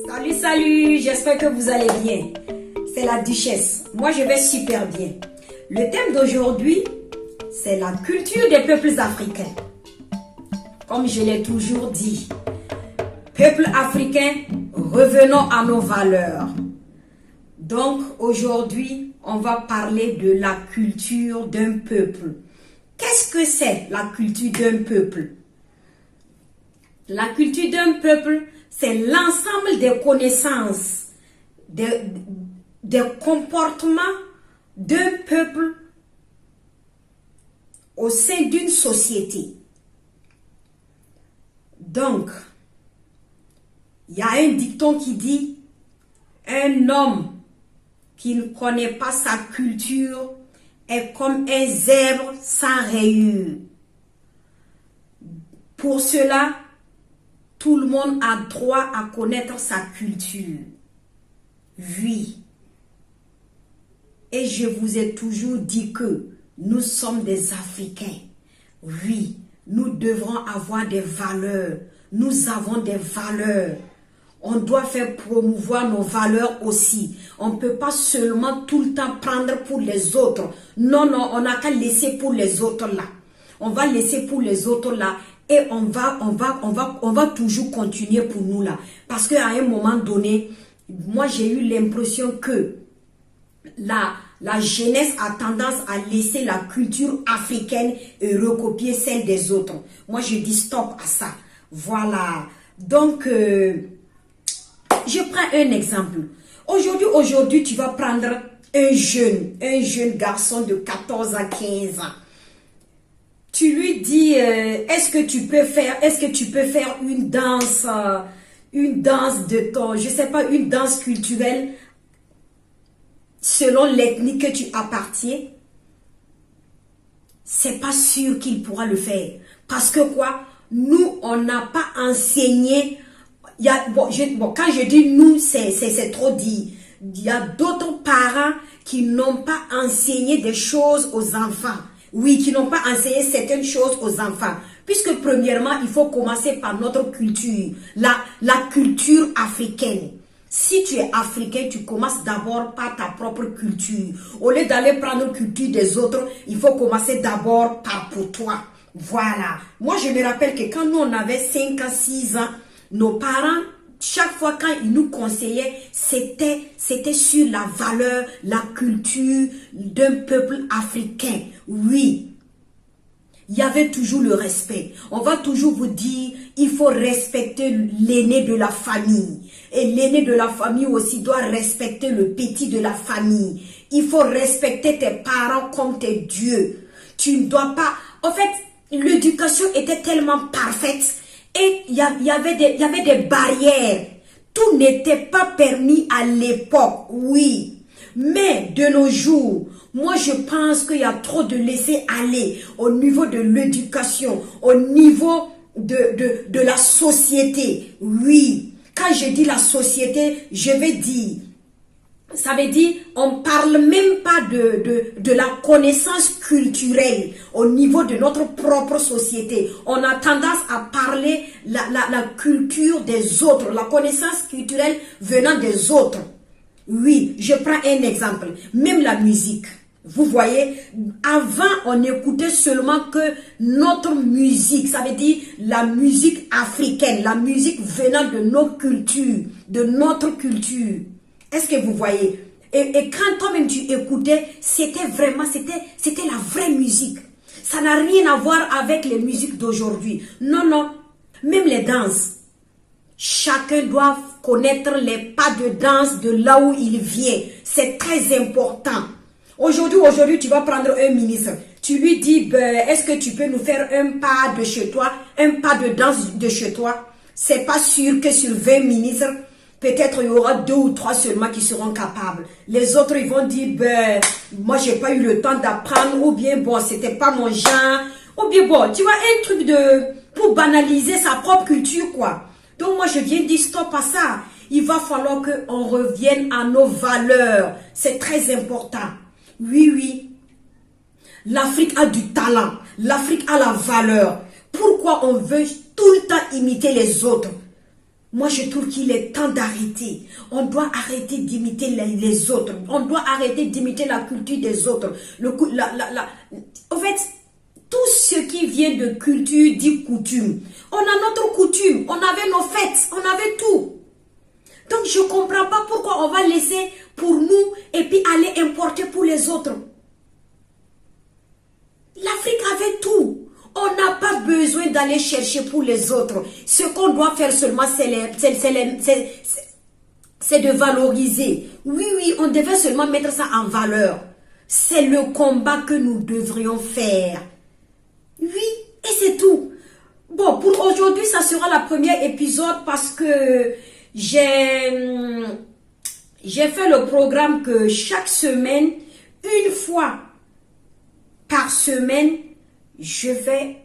Salut, salut, j'espère que vous allez bien. C'est la Duchesse. Moi, je vais super bien. Le thème d'aujourd'hui, c'est la culture des peuples africains. Comme je l'ai toujours dit, peuples africains, revenons à nos valeurs. Donc, aujourd'hui, on va parler de la culture d'un peuple. Qu'est-ce que c'est la culture d'un peuple? La culture d'un peuple, c'est l'ensemble des connaissances, des comportements d'un peuple au sein d'une société. Donc, il y a un dicton qui dit « Un homme qui ne connaît pas sa culture est comme un zèbre sans rayures. » Pour cela, tout le monde a droit à connaître sa culture. Oui. Et je vous ai toujours dit que nous sommes des Africains. Oui, nous devrons avoir des valeurs. Nous avons des valeurs. On doit faire promouvoir nos valeurs aussi. On ne peut pas seulement tout le temps prendre pour les autres. Non, non, on n'a qu'à laisser pour les autres là. On va laisser pour les autres là. Et on va toujours continuer pour nous là. Parce qu'à un moment donné, moi j'ai eu l'impression que la jeunesse a tendance à laisser la culture africaine et recopier celle des autres. Moi je dis stop à ça. Voilà. Donc, je prends un exemple. Aujourd'hui, tu vas prendre un jeune garçon de 14 à 15 ans. Tu lui dis, est-ce que tu peux faire une danse de ton, je sais pas, une danse culturelle selon l'ethnie que tu appartiens? C'est pas sûr qu'il pourra le faire. Parce que quoi? Nous, on n'a pas enseigné. Quand je dis nous, c'est trop dit. Il y a d'autres parents qui n'ont pas enseigné des choses aux enfants. Oui, qui n'ont pas enseigné certaines choses aux enfants. Puisque premièrement, il faut commencer par notre culture, la culture africaine. Si tu es africain, tu commences d'abord par ta propre culture. Au lieu d'aller prendre la culture des autres, il faut commencer d'abord par pour toi. Voilà. Moi, je me rappelle que quand nous, on avait 5 à 6 ans, nos parents, chaque fois quand ils nous conseillaient, c'était sur la valeur, la culture d'un peuple africain. Oui, il y avait toujours le respect. On va toujours vous dire, il faut respecter l'aîné de la famille. Et l'aîné de la famille aussi doit respecter le petit de la famille. Il faut respecter tes parents comme tes dieux. Tu ne dois pas... En fait, l'éducation était tellement parfaite. Et il y avait des barrières. Tout n'était pas permis à l'époque, oui. Mais de nos jours, moi je pense qu'il y a trop de laisser aller au niveau de l'éducation, au niveau de la société. Oui, quand je dis la société, je vais dire... Ça veut dire, on parle même pas de la connaissance culturelle au niveau de notre propre société. On a tendance à parler la culture des autres, la connaissance culturelle venant des autres. Oui, je prends un exemple. Même la musique. Vous voyez, avant, on écoutait seulement que notre musique, ça veut dire la musique africaine, la musique venant de nos cultures, de notre culture. Est-ce que vous voyez? Et quand toi-même tu écoutais, c'était la vraie musique. Ça n'a rien à voir avec les musiques d'aujourd'hui. Non, non. Même les danses. Chacun doit connaître les pas de danse de là où il vient. C'est très important. Aujourd'hui, tu vas prendre un ministre. Tu lui dis, est-ce que tu peux nous faire un pas de chez toi, un pas de danse de chez toi? C'est pas sûr que sur 20 ministres, peut-être il y aura 2 ou 3 seulement qui seront capables. Les autres, ils vont dire, moi, j'ai pas eu le temps d'apprendre, ou bien, bon, c'était pas mon genre, ou bien, bon, tu vois, un truc pour banaliser sa propre culture, quoi. Donc, moi, je viens dire stop à ça. Il va falloir qu'on revienne à nos valeurs. C'est très important. Oui, oui. L'Afrique a du talent. L'Afrique a la valeur. Pourquoi on veut tout le temps imiter les autres? Moi, je trouve qu'il est temps d'arrêter. On doit arrêter d'imiter les autres. On doit arrêter d'imiter la culture des autres. En fait, tout ce qui vient de culture dit coutume. On a notre coutume. On avait nos fêtes. On avait tout. Donc, je ne comprends pas pourquoi on va laisser pour nous et puis aller importer pour les autres. L'Afrique avait tout. On n'a pas besoin d'aller chercher pour les autres. Ce qu'on doit faire seulement, c'est de valoriser. Oui, on devait seulement mettre ça en valeur. C'est le combat que nous devrions faire. Oui, et c'est tout. Bon, pour aujourd'hui, ça sera le premier épisode parce que j'ai fait le programme que chaque semaine, une fois par semaine, je vais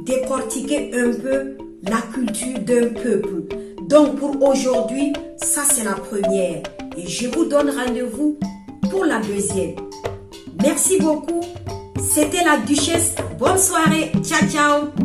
décortiquer un peu la culture d'un peuple. Donc pour aujourd'hui, ça c'est la première. Et je vous donne rendez-vous pour la deuxième. Merci beaucoup. C'était la Duchesse. Bonne soirée. Ciao, ciao.